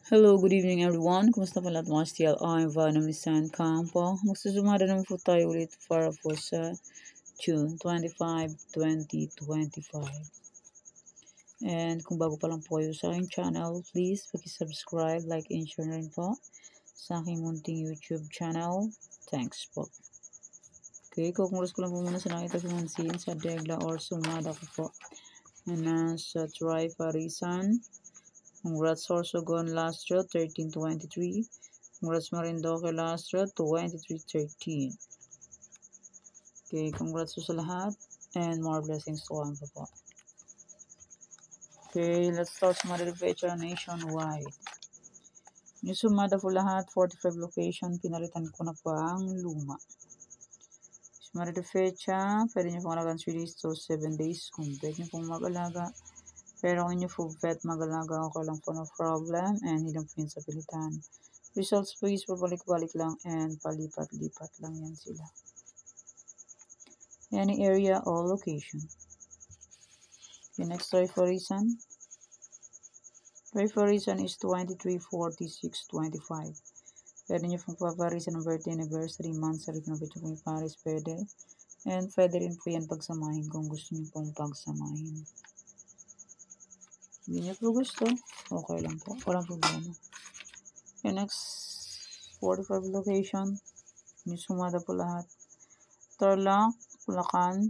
Hello, good evening everyone. Kumusta po lahat mga STL? I'm Vanamisan Campo. Magsusumada naman po tayo ulit para po sa June 25, 2025. And kung bago pa lang po kayo sa aking channel, please paki-subscribe, like, and share na rin po sa aking munting YouTube channel. Thanks po. Okay, kukungulas ko lang po muna sa nakita pinansin sa degla or sumada ko po na sa Try Parisan. Congrats Sorsogon last draw 13-23. Congrats Marindoque last draw 23-13. Okay, congrats sa lahat and more blessings to one po. Okay, let's start sumada de fecha nationwide. Yung sumada po lahat, 45 location, pinalitan ko na pa ang luma. Sumada de fecha, pwede nyo pong alagaan 3 days to 7 days kung pwede nyo pong mag-alaga. Pero kung inyo po pet mag-alaga, okay lang po, no problem, and hindi lang po yun sa pilitan. Results po is pabalik-balik lang and palipat-lipat lang yan sila. Any area or location. The next try for reason. Try for reason is 23, 46, 25. Pwede nyo pong paparisan ng birthday, anniversary, month, sarili na pwede pong iparis, pwede. And pwede rin po yan pagsamahin kung gusto nyo pong pagsamahin. Hindi nyo po gusto, okay lang po. Walang problema. The next 45 location. Yung sumada po lahat. Tarlac, Bulacan.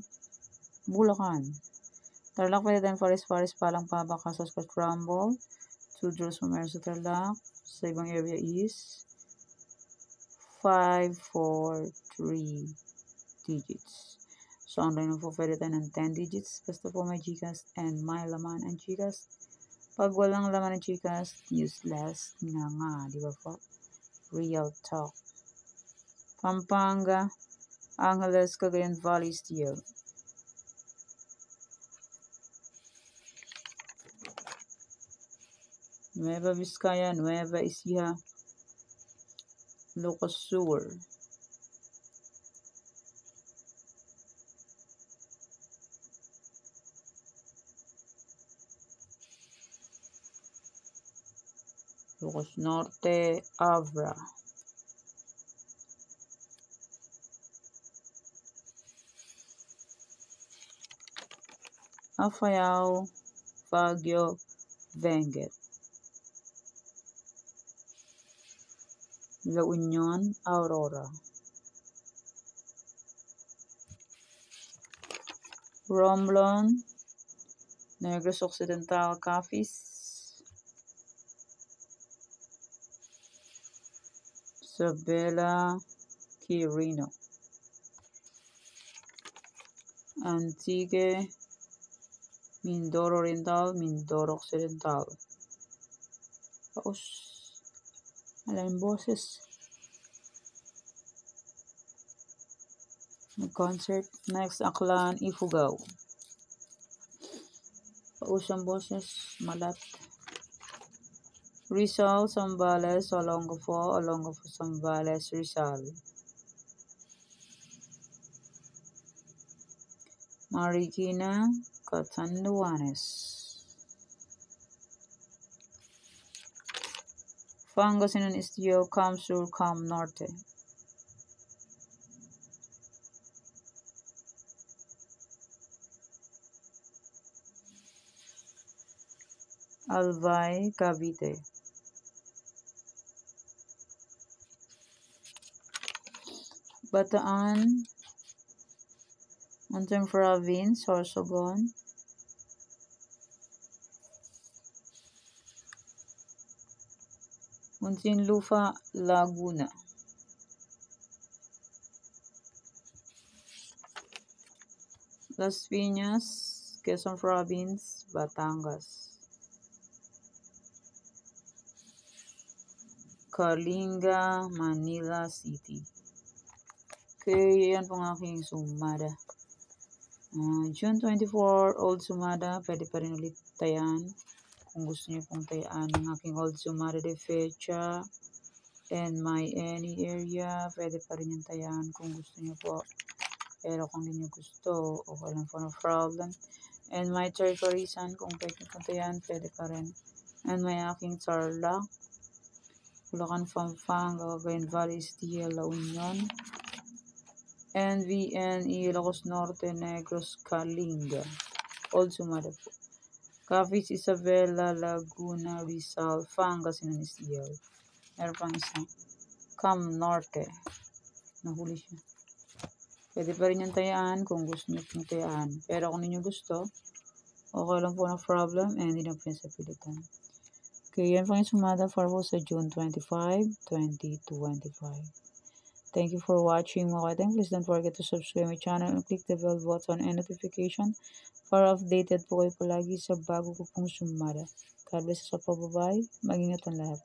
Tarlac, pwede din Paris, Palang, Paba, Casascot, Rumble. 2 draws from sa Tarlac. Sa ibang area is 5, 4, 3 digits. So, online po pwede tayo ng 10 digits. Basta po may GCash and may laman ang GCash. Pag walang laman ng GCash, useless nga, di ba po? Real talk. Pampanga, Angeles, Cagayan Valley, Steel. Nueva Vizcaya, Nueva Ecija, Lucas Sur. Lucas Norte, Abra. Afayao, Baguio, Benguet. La Union, Aurora. Romblon, Negros Occidental, Capiz. Isabela, Quirino. Antique, Mindoro Oriental, Mindoro Occidental. Paus. Alam boses. Concert. Next, Aklan, Ifugao. Paus ang boses. Malat. Rizal, Zambales, Olongapo, Zambales, Rizal. Marikina, Catanduanes. Pangasinan Estilo, Cam Sur, Cam Norte. Albay, Cavite. Bataan, Mountain Province, Sorsogon. Muntinlupa, Laguna. Las Piñas, Quezon Province, Batangas. Kalinga, Manila City. Okay, yan pong aking sumada. June 24, old sumada. Pwede pa rin ulit tayan. Kung gusto niyo pong tayaan ng aking old sumada de fecha and my any area, pwede pa rin yung tayan kung gusto niyo po. Pero kung hindi niyo gusto, okay lang po, no problem. And my third reason, kung pwede nyo pong tayan, pwede pa rin. And may aking Tarlac, Bulacan, Pampanga, Cagayan Valley, STL, La Union, NVN, Ilocos Norte, Negros, Kalinga, Old Sumada po. Capiz, Isabela, Laguna, Rizal, Pangasinan, STL. Meron pang isa. Cam Norte. Nahuli siya. Pwede pa rin yung tayaan kung gusto nyo pong tayaan. Pero kung ninyo gusto, okay lang po na problem and hindi na po sa pilitan. Okay, yan po yung sumada para po sa June 25, 2025. Thank you for watching mga kating. Please don't forget to subscribe my channel and click the bell button and notification para updated po kayo palagi sa bago ko pong sumada. God bless sa pababay. Mag-ingat ang lahat.